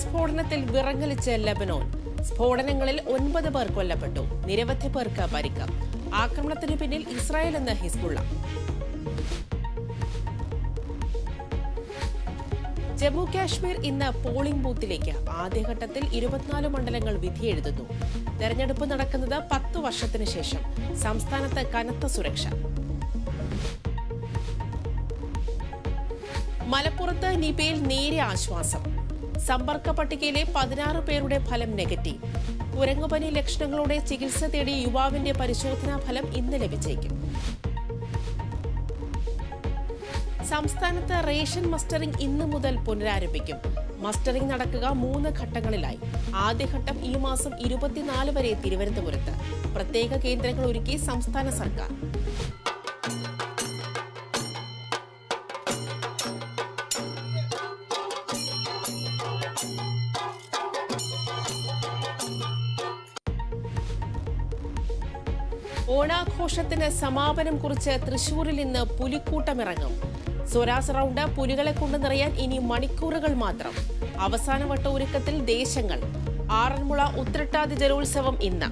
സ്ഫോടനത്തിൽ വിറങ്ങലിച്ച് ലെബനോൻ. സ്ഫോടനങ്ങളിൽ 9 പേർ കൊല്ലപ്പെട്ടു, നിരവധി പേർക്ക് പരിക്ക്. ആക്രമണത്തിന് പിന്നിൽ ഇസ്രായേൽ എന്ന ഹിസ്ബുള്ള. ജമ്മു കാശ്മീർ ഇന്ന് പോളിംഗ് ബൂത്തിലേക്ക്. ആദ്യഘട്ടത്തിൽ 24 മണ്ഡലങ്ങൾ വിധിയെഴുതുന്നു. തെരഞ്ഞെടുപ്പ് നടക്കുന്നത് 10 വർഷത്തിന് ശേഷം. സംസ്ഥാനത്ത് കനത്ത സുരക്ഷ. മലപ്പുറത്ത് നിപയിൽ നേരിയ ആശ്വാസം. സമ്പർക്ക പട്ടികയിലെ 16 പേരുടെ ഫലം നെഗറ്റീവ്. കുരങ്ങുപനി ലക്ഷണങ്ങളോടെ ചികിത്സ തേടിയ യുവാവിന്റെ പരിശോധനാ ഫലം ഇന്ന് ലഭിച്ചേക്കും. സംസ്ഥാനത്ത് റേഷൻ മസ്റ്ററിംഗ് ഇന്ന് മുതൽ പുനരാരംഭിക്കും. മസ്റ്ററിംഗ് നടക്കുക 3 ഘട്ടങ്ങളിലായി. ആദ്യഘട്ടം ഈ മാസം 24 വരെ തിരുവനന്തപുരത്ത്. പ്രത്യേക കേന്ദ്രങ്ങൾ ഒരുക്കി സംസ്ഥാന സർക്കാർ. ഓണാഘോഷത്തിന് സമാപനം കുറിച്ച് തൃശൂരിൽ ഇന്ന് പുലിക്കൂട്ടമിറങ്ങും. സ്വരാസ് റൗണ്ട് പുലികളെ കൊണ്ട് നിറയാൻ ഇനി മണിക്കൂറുകൾ മാത്രം. അവസാനവട്ട ഒരുക്കത്തിൽ ദേശങ്ങൾ. ആറന്മുള ഉത്രട്ടാതി ജലോത്സവം ഇന്ന്.